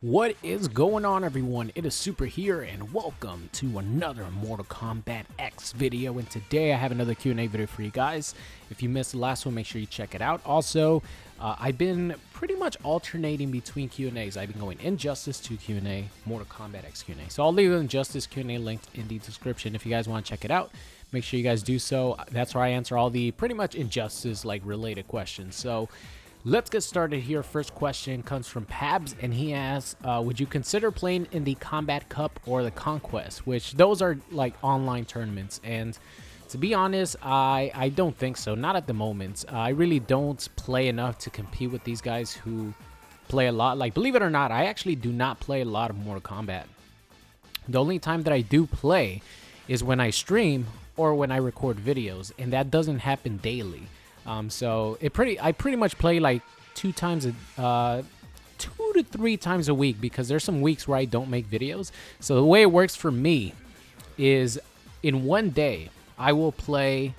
What is going on, everyone? It is Super here, and welcome to another Mortal Kombat X video. And today I have another Q&A video for you guys. If you missed the last one, make sure you check it out. Also, I've been pretty much alternating between Q&As. I've been going Injustice 2 Q&A, Mortal Kombat X Q&A. So I'll leave the Injustice Q&A linked in the description if you guys want to check it out. Make sure you guys do so. That's where I answer all the pretty much Injustice related questions. So let's get started here. First question comes from Pabs, and he asks, would you consider playing in the Combat Cup or the Conquest? Which those are like online tournaments, and to be honest, I don't think so. Not at the moment. I really don't play enough to compete with these guys who play a lot. Like, believe it or not, I actually do not play a lot of Mortal Kombat. The only time that I do play is when I stream or when I record videos, and that doesn't happen daily. So I pretty much play like 2 to 3 times a week, because there's some weeks where I don't make videos. So the way it works for me is in one day I will play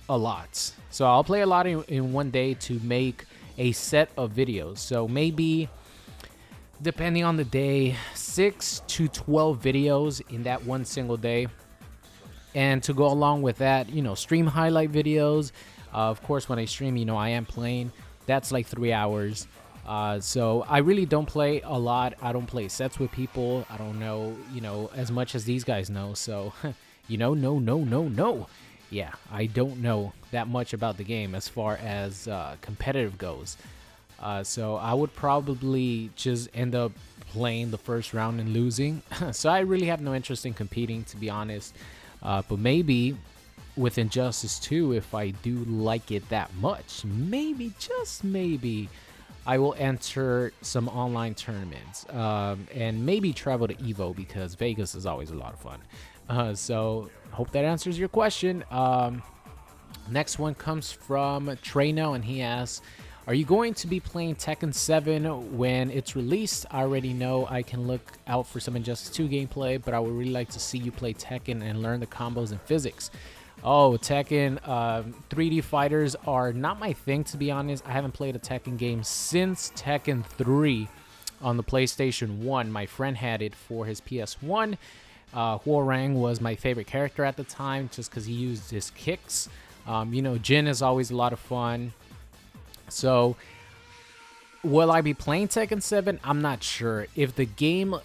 a lot. So I'll play a lot in one day to make a set of videos. So maybe, depending on the day, 6 to 12 videos in that one single day. And to go along with that, stream highlight videos. Of course, when I stream, I am playing. That's like 3 hours. So I really don't play a lot. I don't play sets with people. I don't know, as much as these guys know. So, no. Yeah, I don't know that much about the game as far as competitive goes. So I would probably just end up playing the first round and losing. So I really have no interest in competing, to be honest. But maybe with Injustice 2, if I do like it that much, maybe, just maybe, I will enter some online tournaments, and maybe travel to Evo, because Vegas is always a lot of fun. So hope that answers your question. Next one comes from Treno, and he asks, are you going to be playing Tekken 7 when it's released? I already know I can look out for some Injustice 2 gameplay, but I would really like to see you play Tekken and learn the combos and physics. Oh, Tekken, 3D fighters are not my thing, to be honest. I haven't played a Tekken game since Tekken 3 on the PlayStation 1. My friend had it for his PS1. Huarang was my favorite character at the time, just because he used his kicks. Jin is always a lot of fun. So, will I be playing Tekken 7? I'm not sure. If the game...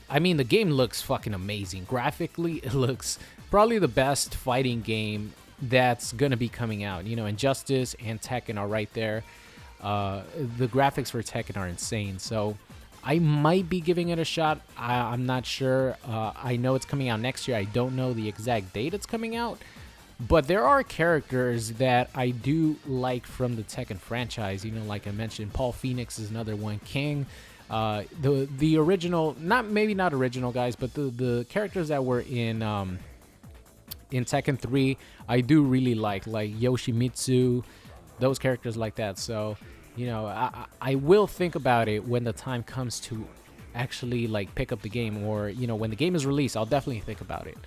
the game looks fucking amazing. Graphically, it looks probably the best fighting game that's going to be coming out. Injustice and Tekken are right there. The graphics for Tekken are insane. So, I might be giving it a shot. I'm not sure. I know it's coming out next year. I don't know the exact date it's coming out. But there are characters that I do like from the Tekken franchise. Like I mentioned, Paul Phoenix is another one. King, the original, not original guys, but the characters that were in Tekken 3, I do really like Yoshimitsu, those characters like that. So, I will think about it when the time comes to actually pick up the game, or when the game is released, I'll definitely think about it.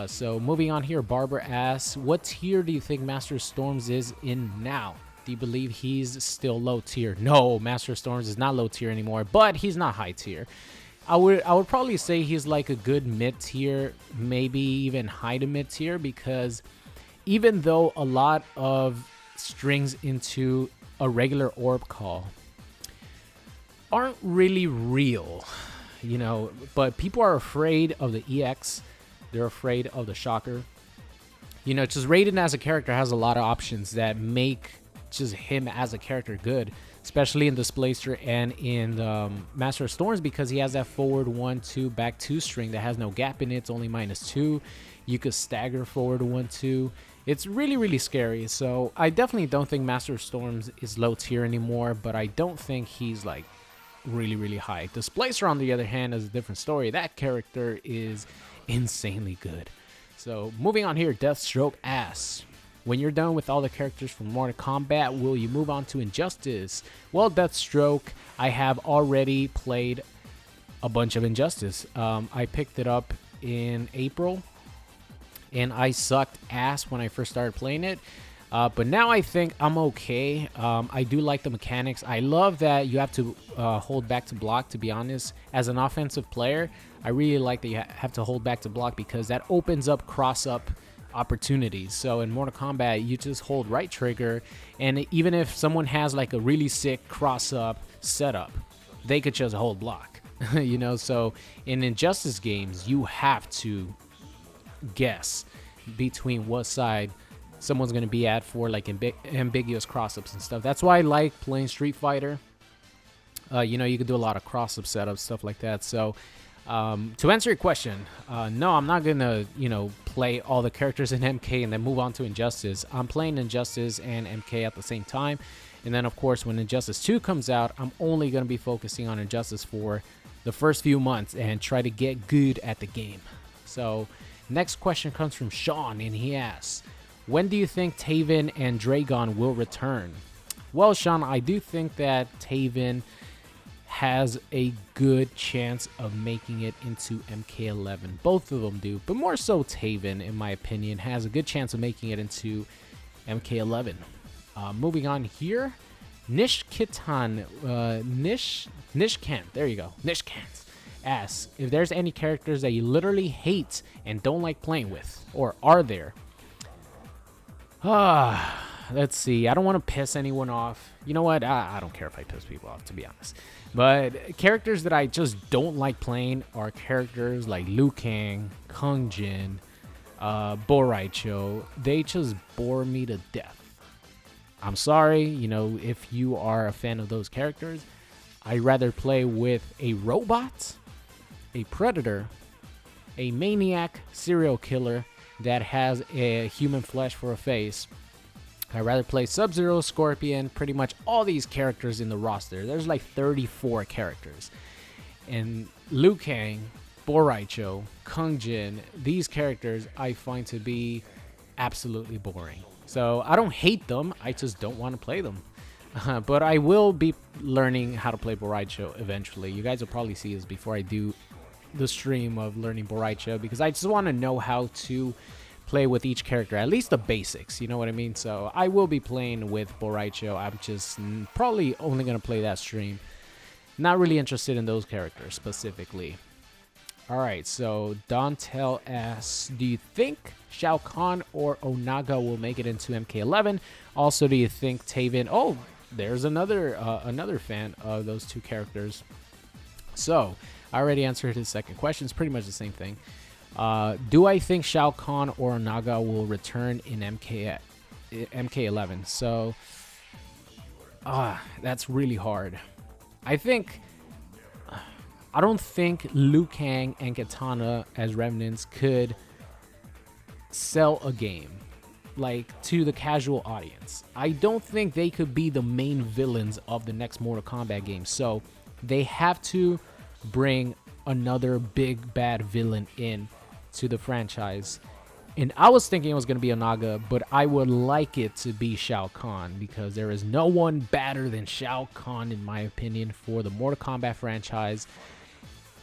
So moving on here, Barber asks, what tier do you think Master Storms is in now? Do you believe he's still low tier? No, Master Storms is not low tier anymore, but he's not high tier. I would probably say he's like a good mid tier, maybe even high to mid tier, because even though a lot of strings into a regular orb call aren't really real, but people are afraid of the EX. They're afraid of the Shocker. Just Raiden as a character has a lot of options that make just him as a character good, especially in Displacer and in Master of Storms, because he has that forward 1-2 back 2 string that has no gap in it. It's only -2. You could stagger forward 1-2. It's really, really scary. So I definitely don't think Master of Storms is low tier anymore, but I don't think he's really, really high. Displacer, on the other hand, is a different story. That character is insanely good. So moving on here, Deathstroke asks, when you're done with all the characters from Mortal Kombat, will you move on to Injustice? Well, Deathstroke, I have already played a bunch of Injustice. I picked it up in April, and I sucked ass when I first started playing it. But now I think I'm okay. I do like the mechanics. I love that you have to hold back to block, to be honest. As an offensive player, I really like that you have to hold back to block because that opens up cross-up opportunities. So in Mortal Kombat, you just hold right trigger, and even if someone has like a really sick cross-up setup, they could just hold block. You know, so in Injustice games, you have to guess between what side someone's going to be at for like ambiguous cross-ups and stuff. That's why I like playing Street Fighter. You know, you can do a lot of cross-up setups, stuff like that. So to answer your question, no, I'm not going to, you know, play all the characters in MK and then move on to Injustice. I'm playing Injustice and MK at the same time. And then, of course, when Injustice 2 comes out, I'm only going to be focusing on Injustice for the first few months and try to get good at the game. So next question comes from Sean, and he asks, when do you think Taven and Daegon will return? Well, Sean, I do think that Taven has a good chance of making it into MK11. Both of them do, but more so Taven, in my opinion, has a good chance of making it into MK11. Moving on here, Nishkant, there you go, Nishkant asks if there's any characters that you literally hate and don't like playing with, or are there? Let's see. I don't want to piss anyone off. You know what? I don't care if I piss people off, to be honest. But characters that I just don't like playing are characters like Liu Kang, Kung Jin, Boraicho. They just bore me to death. I'm sorry, you know, if you are a fan of those characters. I'd rather play with a robot, a predator, a maniac serial killer that has a human flesh for a face. I'd rather play Sub-Zero, Scorpion, pretty much all these characters in the roster. There's like 34 characters. And Liu Kang, Boraicho, Kung Jin, these characters I find to be absolutely boring. So I don't hate them, I just don't want to play them. But I will be learning how to play Boraicho eventually. You guys will probably see this before I do the stream of learning Boraicho, because I just want to know how to play with each character, at least the basics, you know what I mean? So I will be playing with Boraicho. I'm just probably only going to play that stream. Not really interested in those characters specifically. Alright, so Dontel asks, do you think Shao Kahn or Onaga will make it into MK11? Also, do you think Taven... Oh, there's another fan of those two characters. So, I already answered his second question. It's pretty much the same thing. Do I think Shao Kahn or Onaga will return in MK11? So, that's really hard. I don't think Liu Kang and Katana as Revenants could sell a game like to the casual audience. I don't think they could be the main villains of the next Mortal Kombat game. So they have to bring another big bad villain in to the franchise. And I was thinking it was going to be Onaga, but I would like it to be Shao Kahn, because there is no one badder than Shao Kahn, in my opinion, for the Mortal Kombat franchise.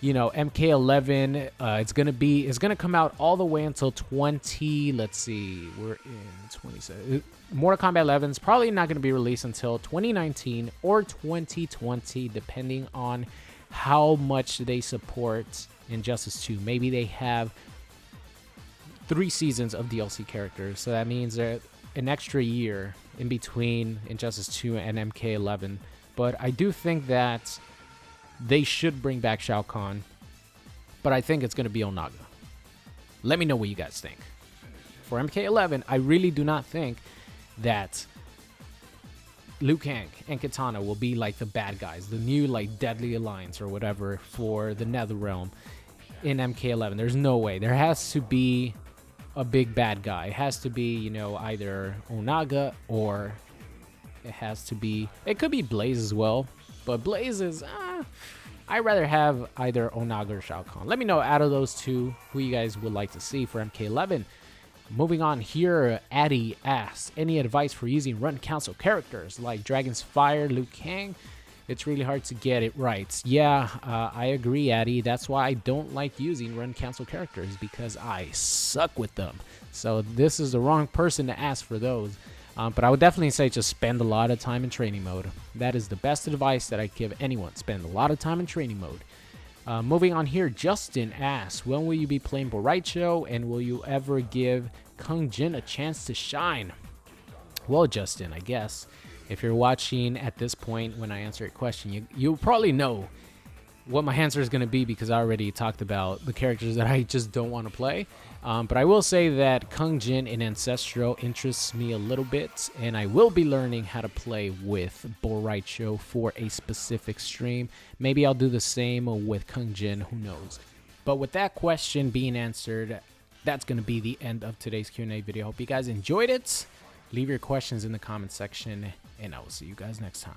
You know, MK11, it's gonna come out all the way until 20. Let's see, we're in 27. Mortal Kombat 11 is probably not gonna be released until 2019 or 2020, depending on how much they support Injustice 2. Maybe they have 3 seasons of DLC characters, so that means an extra year in between Injustice 2 and MK11. But I do think that they should bring back Shao Kahn, but I think it's going to be Onaga. Let me know what you guys think. For MK11, I really do not think that Liu Kang and Katana will be like the bad guys, the new like Deadly Alliance or whatever for the NetherRealm in MK11. There's no way. There has to be a big bad guy. It has to be, you know, either Onaga or it could be Blaze as well. But Blaze is, I'd rather have either Onaga or Shao Kahn. Let me know out of those two who you guys would like to see for MK11. Moving on here, Addy asks, any advice for using run cancel characters like Dragon's Fire, Liu Kang? It's really hard to get it right. Yeah, I agree, Addy. That's why I don't like using run cancel characters, because I suck with them. So this is the wrong person to ask for those. But I would definitely say just spend a lot of time in training mode. That is the best advice that I give anyone. Spend a lot of time in training mode. Moving on here, Justin asks, when will you be playing Boraicho, and will you ever give Kung Jin a chance to shine? Well, Justin, I guess if you're watching at this point when I answer your question, you'll probably know what my answer is going to be, because I already talked about the characters that I just don't want to play. But I will say that Kung Jin in Ancestral interests me a little bit, and I will be learning how to play with Boraicho for a specific stream. Maybe I'll do the same with Kung Jin, who knows. But with that question being answered, that's going to be the end of today's Q&A video. Hope you guys enjoyed it. Leave your questions in the comment section, and I will see you guys next time.